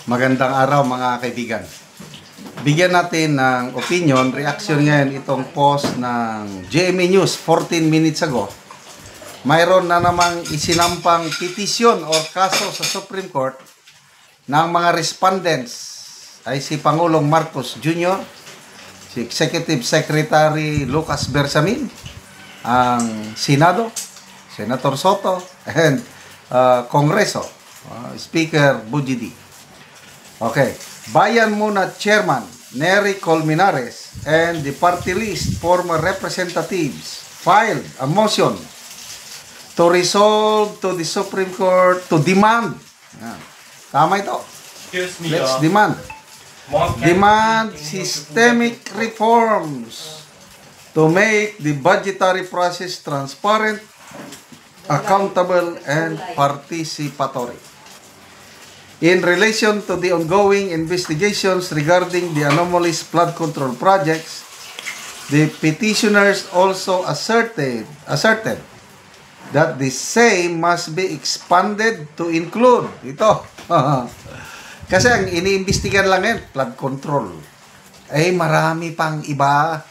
Magandang araw mga kaibigan. Bigyan natin ng opinion, reaction ngayon itong post ng GMA News 14 minutes ago. Mayroon na namang isinampang petisyon o kaso sa Supreme Court ng mga respondents ay si Pangulong Marcos Jr., si Executive Secretary Lucas Bersamin, ang Senado, Senator Soto, and Kongreso, Speaker Bujidi. Okay, Bayan Muna Chairman Nery Colmenares and the party list former representatives filed a motion to resolve to the Supreme Court to demand. Tama ito. Let's demand. Demand systemic reforms to make the budgetary process transparent, accountable, and participatory. In relation to the ongoing investigations regarding the anomalous flood control projects, the petitioners also asserted that the same must be expanded to include ito. Kasi ang iniimbestigan lang yan, flood control. Eh, marami pang iba.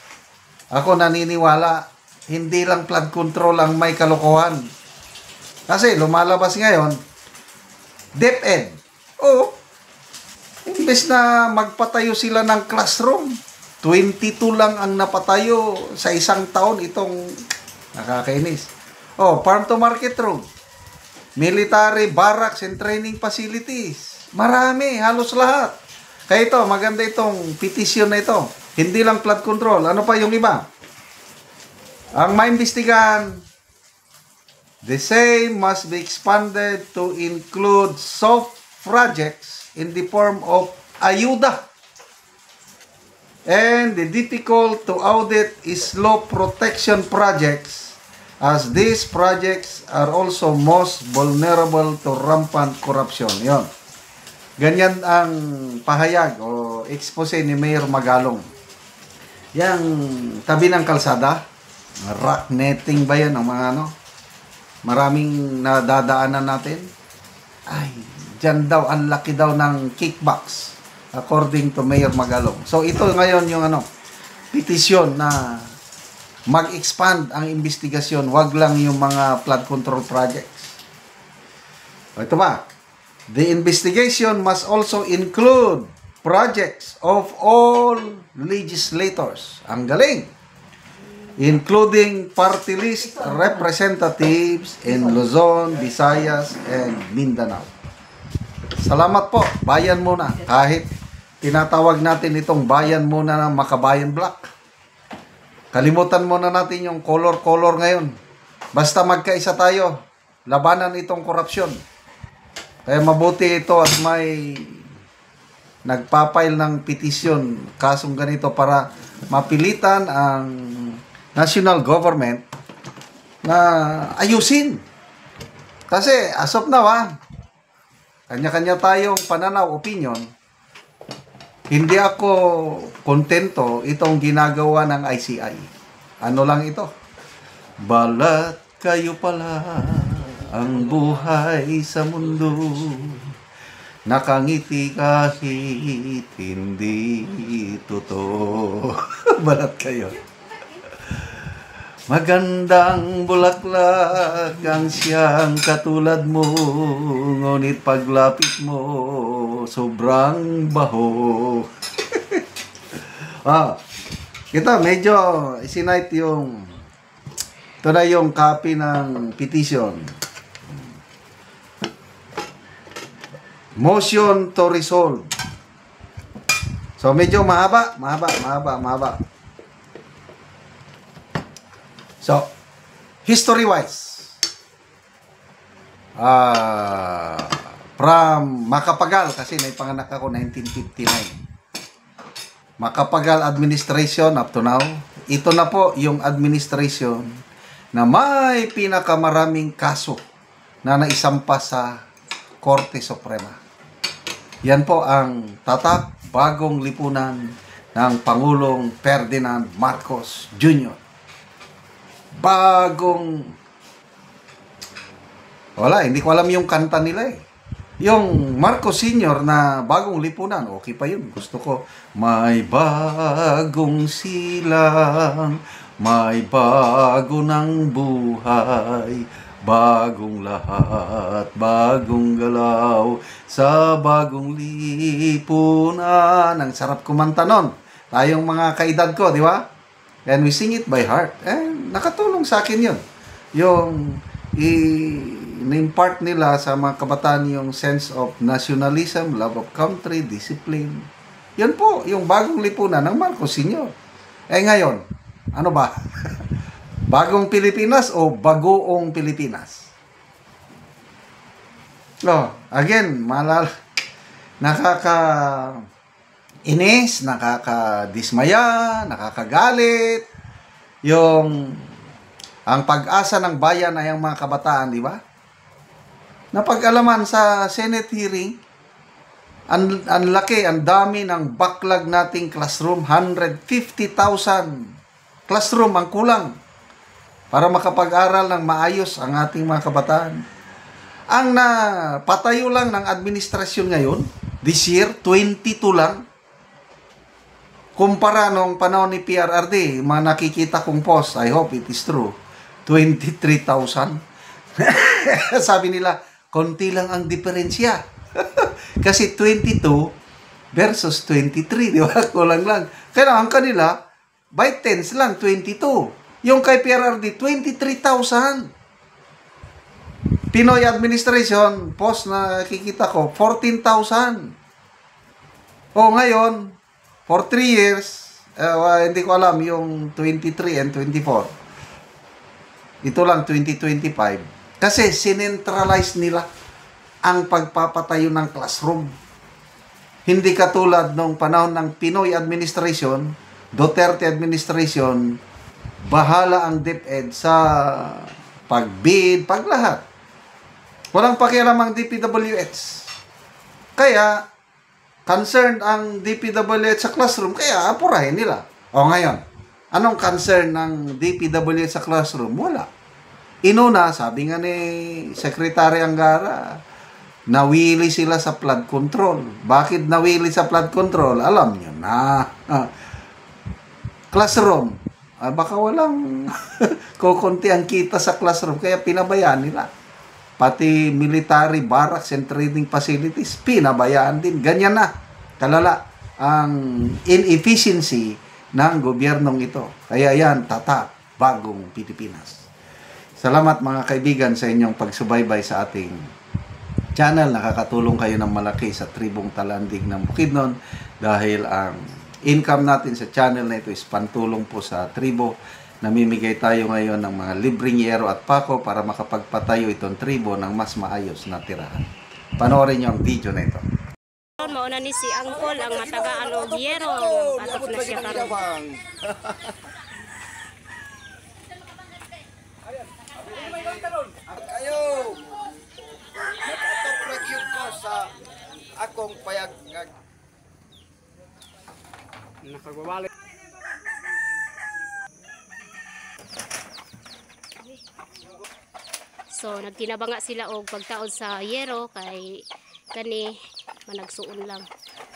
Ako naniniwala, hindi lang flood control ang may kalokohan. Kasi lumalabas ngayon, DepEd. Oo. Imbes na magpatayo sila ng classroom, 22 lang ang napatayo sa isang taon itong nakakainis. Oh, farm to market road, military barracks and training facilities. Marami, halos lahat. Kaya ito, maganda itong petition na ito. Hindi lang flood control. Ano pa yung iba? Ang maimbestigahan, the same must be expanded to include soft projects in the form of ayuda and the difficult to audit slow protection projects, as these projects are also most vulnerable to rampant corruption. Yon. Ganyan ang pahayag o expose ni Mayor Magalong. Yang tabi ng kalsada, rock netting ba yan ang mga maraming nadadaanan natin? Ay, dyan daw, ang laki daw ng kickbacks according to Mayor Magalong. So ito ngayon yung petisyon na mag-expand ang investigasyon, wag lang yung mga flood control projects. Ito ba? The investigation must also include projects of all legislators. Ang galing! Including party list representatives in Luzon, Visayas, and Mindanao. Salamat po, Bayan Muna. Kahit tinatawag natin itong Bayan Muna ng Makabayan Black. Kalimutan muna natin yung color-color ngayon. Basta magkaisa tayo, labanan itong korupsyon. Kaya mabuti ito at may nagpapail ng petisyon, kasong ganito para mapilitan ang national government na ayusin. Kasi as of now, kanya-kanya tayong pananaw, opinion. Hindi ako kontento itong ginagawa ng ICI. Ano lang ito? Balat kayo pala ang buhay sa mundo, nakangiti kahit hindi totoo. Balat kayo. Magandang bulaklak ang siyang katulad mo, ngunit paglapit mo, sobrang baho. Kita medyo isinite yung, ito na yung copy ng petition. Motion to resolve. So medyo mahaba. So, history-wise, from Macapagal, kasi may panganak ako 1959. Macapagal administration up to now, ito na po yung administration na may pinakamaraming kaso na naisampa sa Korte Suprema. Yan po ang tatak bagong lipunan ng Pangulong Ferdinand Marcos Jr. Bagong Wala, hindi ko alam yung kanta nila eh. Yung Marcos Senior na bagong lipunan, okay pa yun. Gusto ko, may bagong silang, may bago ng buhay, bagong lahat, bagong galaw, sa bagong lipunan. Ang sarap kumanta nun. Tayong mga kaedad ko, di ba? And we sing it by heart. And nakatulong sa akin yun. Yung in-impart nila sa mga kabataan yung sense of nationalism, love of country, discipline. Yan po, yung bagong lipunan ng Marcos Sr. Ngayon, ano ba? Bagong Pilipinas o bagoong Pilipinas? Again, nakaka-inis, nakakadismaya, nakakagalit. Ang pag-asa ng bayan ay ang mga kabataan, di ba? Napag-alaman sa Senate hearing, ang laki, ang dami ng backlog nating classroom, 150,000 classroom ang kulang para makapag-aral ng maayos ang ating mga kabataan. Ang napatayo lang ng administrasyon ngayon, this year, 22 lang. Kumpara nung panahon ni PRRD, mga nakikita kong post, I hope it is true, 23,000. Sabi nila, konti lang ang diferensya. Kasi 22 versus 23, di ba? Kulang lang. Kaya ang kanila, by tens lang, 22. Yung kay PRRD, 23,000. Pinoy administration, post na nakikita ko, 14,000. Ngayon, for 3 years, hindi ko alam yung 23 and 24. Ito lang 2025. Kasi sinentralize nila ang pagpapatayo ng classroom. Hindi katulad nung panahon ng Pinoy administration, Duterte administration, bahala ang DepEd sa pagbid, paglahat. Walang pakialam ang DPWH. Kaya, concerned ang DPWH sa classroom, kaya apurahin nila. Ngayon, anong concern ng DPWH sa classroom? Wala. Inuna, sabi nga ni Secretary Angara, nawili sila sa flood control. Bakit nawili sa flood control? Alam nyo na. Classroom. Baka walang kukunti ang kita sa classroom, kaya pinabayaan nila. Pati military barracks and training facilities, pinabayaan din. Ganyan na. Kalala ang inefficiency ng gobyernong ito. Kaya yan, tatak, bagong Pilipinas. Salamat mga kaibigan sa inyong pagsubaybay sa ating channel. Nakakatulong kayo ng malaki sa tribong Talandig ng Bukidnon dahil ang income natin sa channel na ito is pantulong po sa tribo. Namimigay tayo ngayon ng mga libreng yero at pako para makapagpatayo itong tribo ng mas maayos na tirahan. Panoorin niyo ang video na ito. Mauna ni si Angkol ang matagaan og yero, patop na siya karon. Ayo. Nakatop ra gyud ko sa akong payag nakagbabalik. So nagtinabanga sila og pagtaod sa yero kay kani managsuon lang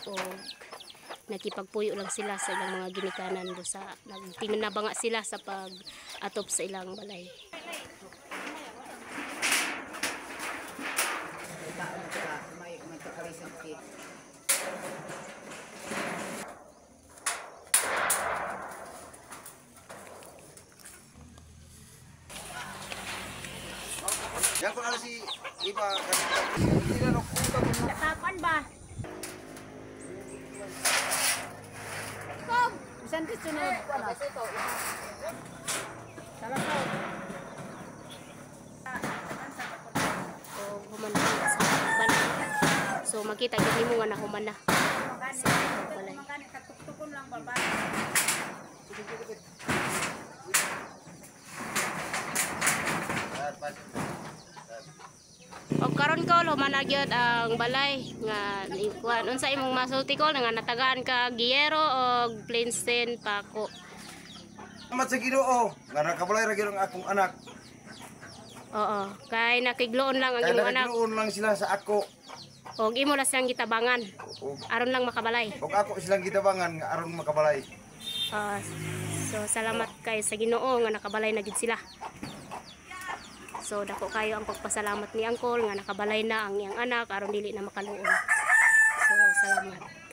o nakipagpuyo lang sila sa ilang mga ginikanan do sa nagtinabanga sila sa pag-atop sa ilang balay. Yan ko na si iba Natapan ba? Kom, bisan ti sunod wala. Salamat. Humana sa balay. So makita gid nimo nga na humana. Sa balay. Tuktukon lang ba? O karon ko humanagyod ang balay nga ikuan unsa imong masulti ko nga natagaan ka giyero og plainsten pako. Salamat sa Ginoo nga nakabalay ra gyud ang akong anak. Oo, kay nakigloon lang ang Kaya imong anak. nakigloon lang sila sa ako. Og imo na siyang gitabangan ug aron lang makabalay. ako silang gitabangan nga aron makabalay. Ah, so salamat kay sa Ginoo nga nakabalay na gid sila. So dako kayo ang pagpasalamat ni Angkol nga nakabalay na ang iyang anak aron dili na makaluon. So salamat.